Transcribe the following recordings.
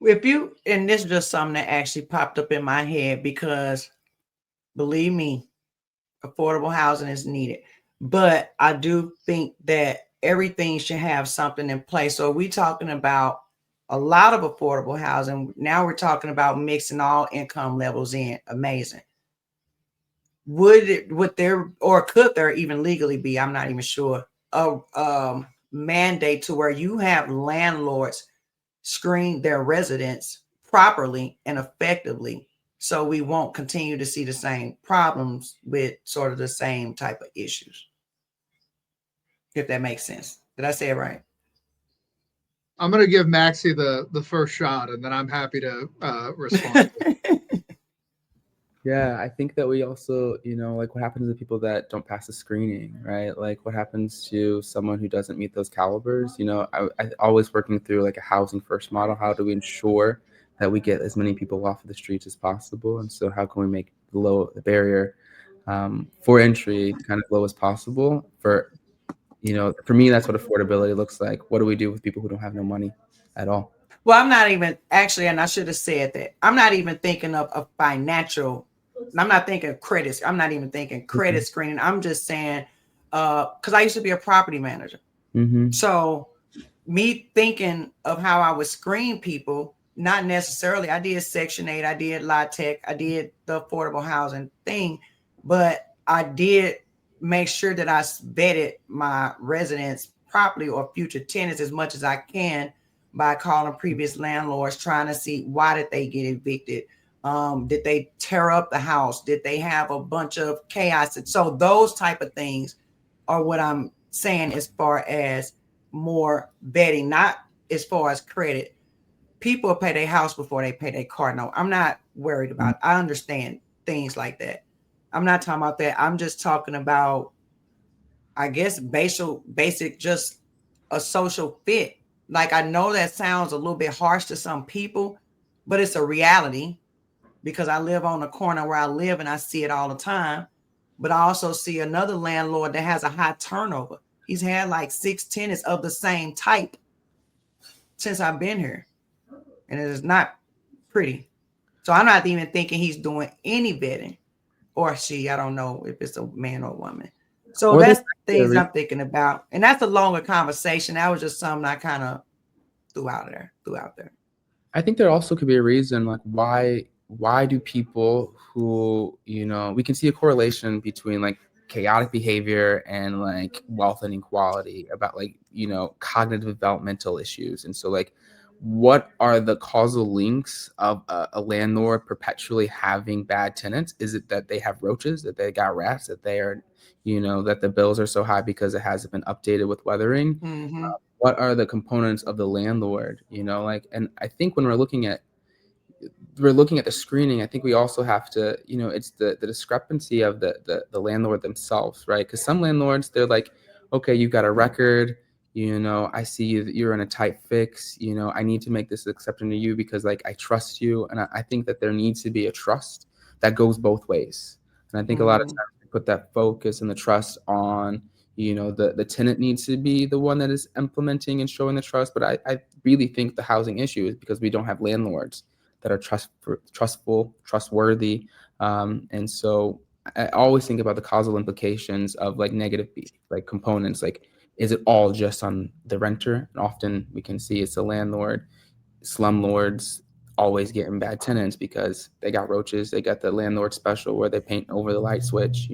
If you, and this is just something that actually popped up in my head because believe me, affordable housing is needed. But I do think that everything should have something in place. So we talking about a lot of affordable housing. Now we're talking about mixing all income levels in. Amazing. Would there, or could there even legally be, I'm not even sure, a mandate to where you have landlords screen their residents properly and effectively, so we won't continue to see the same problems with sort of the same type of issues, if that makes sense. Did I say it right? I'm going to give Maxi the first shot, and then I'm happy to respond. Yeah, I think that we also, like what happens to people that don't pass the screening, right? Like what happens to someone who doesn't meet those calibers? I always working through like a housing first model. How do we ensure that we get as many people off of the streets as possible? And so how can we make the barrier for entry kind of low as possible for me, that's what affordability looks like. What do we do with people who don't have no money at all? Well, I'm not even actually, and I should have said that. I'm not even thinking of a financial. I'm not thinking credit. I'm not even thinking credit screening. I'm just saying, because I used to be a property manager. So me thinking of how I would screen people, not necessarily. I did Section 8, I did LIHTC, I did the affordable housing thing, but I did make sure that I vetted my residents properly or future tenants as much as I can by calling previous landlords, trying to see why did they get evicted. Did they tear up the house? Did they have a bunch of chaos? So those type of things are what I'm saying as far as more vetting, not as far as credit. People pay their house before they pay their car note. I'm not worried about it. I understand things like that. I'm not talking about that. I'm just talking about, I guess, basic, just a social fit. Like, I know that sounds a little bit harsh to some people, but it's a reality because I live on the corner where I live and I see it all the time. But I also see another landlord that has a high turnover. He's had like 6 tenants of the same type since I've been here, and it is not pretty. So I'm not even thinking he's doing any vetting, or she. I don't know if it's a man or woman. So that's things I'm thinking about, and that's a longer conversation. That was just something I kind of threw out there. I think there also could be a reason, like why do people who, we can see a correlation between like chaotic behavior and like wealth inequality about like, cognitive developmental issues. And so like, what are the causal links of a landlord perpetually having bad tenants? Is it that they have roaches, that they got rats, that they are, that the bills are so high because it hasn't been updated with weathering? What are the components of the landlord, and I think when we're looking at the screening, I think we also have to, it's the discrepancy of the landlord themselves, right? Because some landlords, they're like, okay, you've got a record, I see you're in a tight fix, I need to make this exception to you because like I trust you. And I think that there needs to be a trust that goes both ways. And I think a lot of times we put that focus and the trust on, the tenant needs to be the one that is implementing and showing the trust. But I really think the housing issue is because we don't have landlords that are trustful, trustworthy. And so I always think about the causal implications of like negative like components. Like, is it all just on the renter? And often we can see it's the landlord. Slumlords always getting bad tenants because they got roaches. They got the landlord special where they paint over the light switch,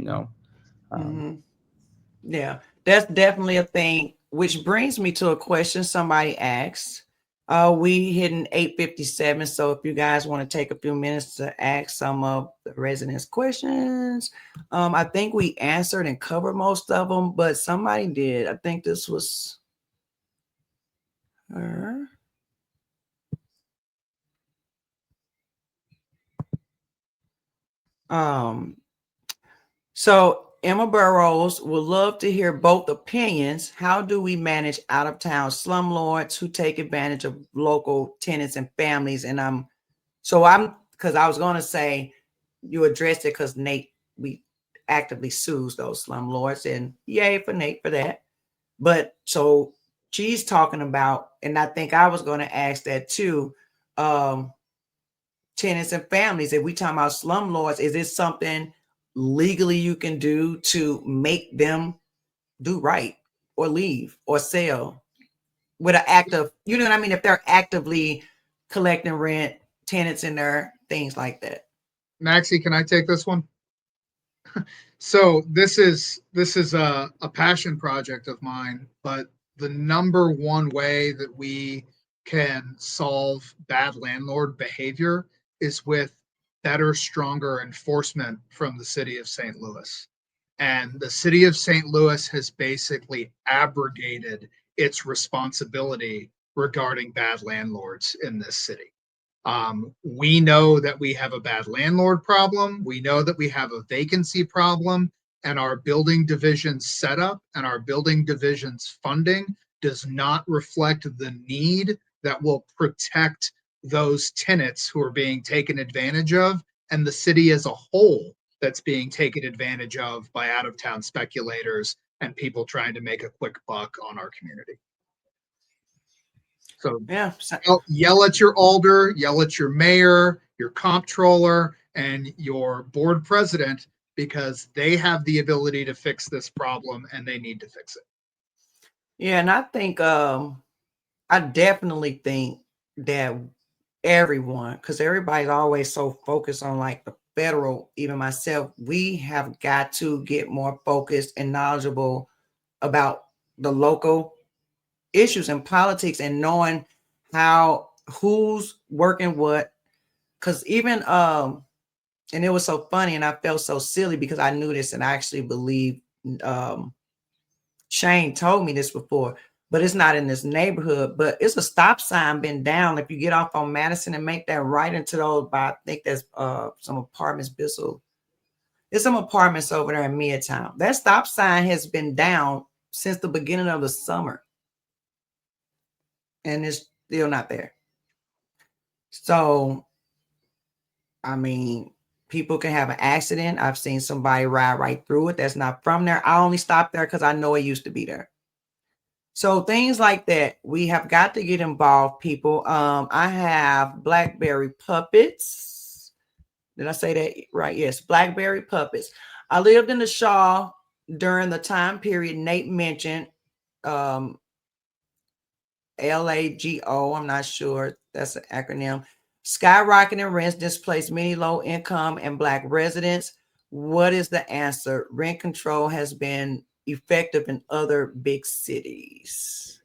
Yeah, that's definitely a thing, which brings me to a question somebody asked. We hitting 8:57, so if you guys want to take a few minutes to ask some of the residents' questions, I think we answered and covered most of them, but somebody did. I think this was her. So Emma Burrows would love to hear both opinions. How do we manage out of town slumlords who take advantage of local tenants and families? And because I was going to say you addressed it because Nate, we actively sues those slumlords, and yay for Nate for that. But so she's talking about, and I think I was going to ask that too. tenants and families. If we talk about slumlords, is this something legally you can do to make them do right or leave or sell with an active, you know what I mean? If they're actively collecting rent, tenants in there, things like that. Maxi, can I take this one? So this is a passion project of mine, but the number one way that we can solve bad landlord behavior is with better, stronger enforcement from the city of St. Louis. And the city of St. Louis has basically abrogated its responsibility regarding bad landlords in this city. We know that we have a bad landlord problem. We know that we have a vacancy problem, and our building division's setup and our building division's funding does not reflect the need that will protect those tenants who are being taken advantage of, and the city as a whole that's being taken advantage of by out-of-town speculators and people trying to make a quick buck on our community. So yeah, yell at your alder, yell at your mayor, your comptroller, and your board president, because they have the ability to fix this problem and they need to fix it. Yeah, and I think I definitely think that everyone, because everybody's always so focused on like the federal, even myself, we have got to get more focused and knowledgeable about the local issues and politics and knowing how who's working what. Because even and it was so funny and I felt so silly because I knew this and I actually believe Shane told me this before, but it's not in this neighborhood, but it's a stop sign been down. If you get off on Madison and make that right into those, I think there's some apartments, Bissell. There's some apartments over there in Midtown. That stop sign has been down since the beginning of the summer. And it's still not there. So, I mean, people can have an accident. I've seen somebody ride right through it that's not from there. I only stopped there because I know it used to be there. So things like that, we have got to get involved, people. I have Blackberry puppets. Did I say that right? Yes, Blackberry puppets. I lived in the Shaw during the time period Nate mentioned. LAGO, I'm not sure. That's an acronym. Skyrocketing rents displace many low income and Black residents. What is the answer? Rent control has been effective in other big cities.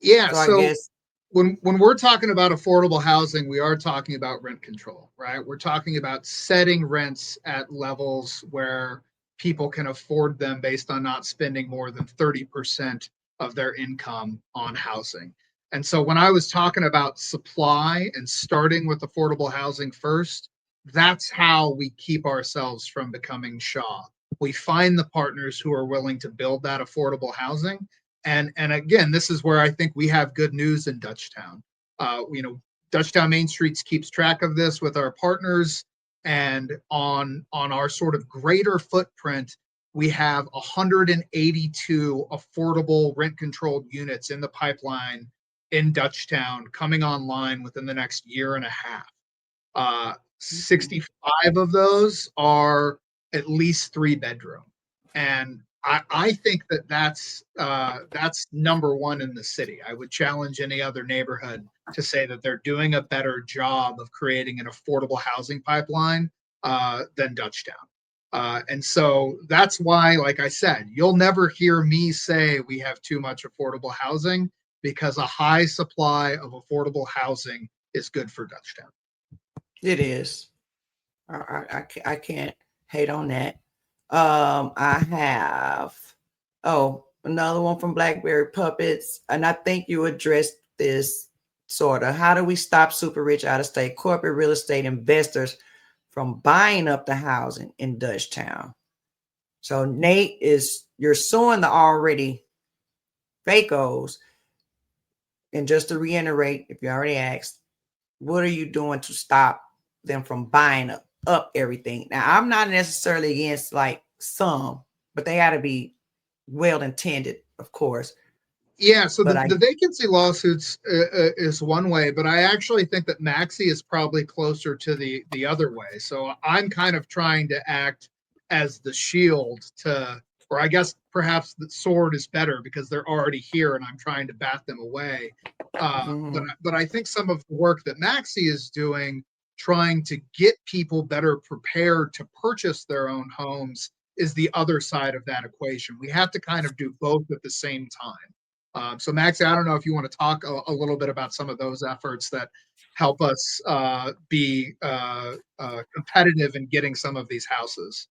Yeah, So I guess when we're talking about affordable housing, we are talking about rent control, right? We're talking about setting rents at levels where people can afford them based on not spending more than 30% of their income on housing. And so when I was talking about supply and starting with affordable housing first, that's how we keep ourselves from becoming Shaw. We find the partners who are willing to build that affordable housing. And again, this is where I think we have good news in Dutchtown. Dutchtown Main Streets keeps track of this with our partners, and on our sort of greater footprint, we have 182 affordable rent-controlled units in the pipeline in Dutchtown coming online within the next year and a half. 65 of those are at least 3-bedroom, and I think that's number one in the city. I would challenge any other neighborhood to say that they're doing a better job of creating an affordable housing pipeline than Dutchtown. And so that's why, like I said, you'll never hear me say we have too much affordable housing, because a high supply of affordable housing is good for Dutchtown. it is. I can't hate on that. I have another one from Blackberry Puppets, and I think you addressed this sort of. How do we stop super rich out of state corporate real estate investors from buying up the housing in Dutchtown? So Nate, you're suing the already fakos, and just to reiterate, if you already asked, what are you doing to stop them from buying up everything? Now, I'm not necessarily against like some, but they got to be well intended, of course. Yeah, so But the vacancy lawsuits is one way, but I actually think that Maxi is probably closer to the other way. So I'm kind of trying to act as the shield to, or I guess perhaps the sword is better because they're already here and I'm trying to bat them away. But I think some of the work that Maxi is doing, trying to get people better prepared to purchase their own homes, is the other side of that equation. We have to kind of do both at the same time. So Maxi, I don't know if you want to talk a little bit about some of those efforts that help us be competitive in getting some of these houses.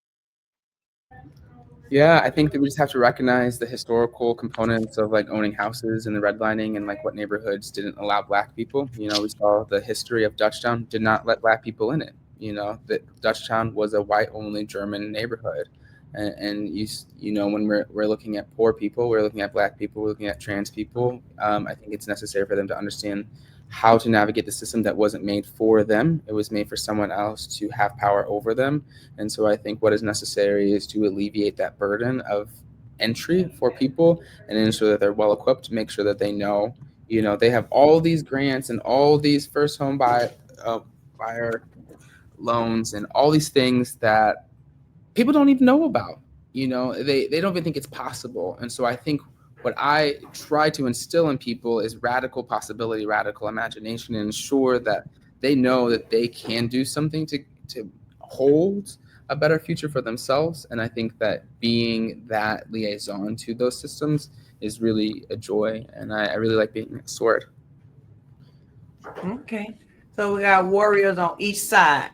Yeah, I think that we just have to recognize the historical components of like owning houses and the redlining and like what neighborhoods didn't allow Black people. You know, we saw the history of Dutchtown did not let Black people in it. You know, that Dutchtown was a white-only German neighborhood. And you know, when we're looking at poor people, we're looking at Black people, we're looking at trans people. I think it's necessary for them to understand how to navigate the system that wasn't made for them. It was made for someone else to have power over them. And so I think what is necessary is to alleviate that burden of entry for people and ensure that they're well equipped, make sure that they know, you know, they have all these grants and all these first home buyer loans and all these things that people don't even know about. You know, they don't even think it's possible. And so I think what I try to instill in people is radical possibility, radical imagination, and ensure that they know that they can do something to hold a better future for themselves. And I think that being that liaison to those systems is really a joy. And I really like being a sword. Okay. So we got warriors on each side,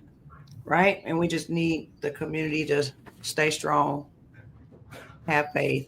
right? And we just need the community to stay strong, have faith,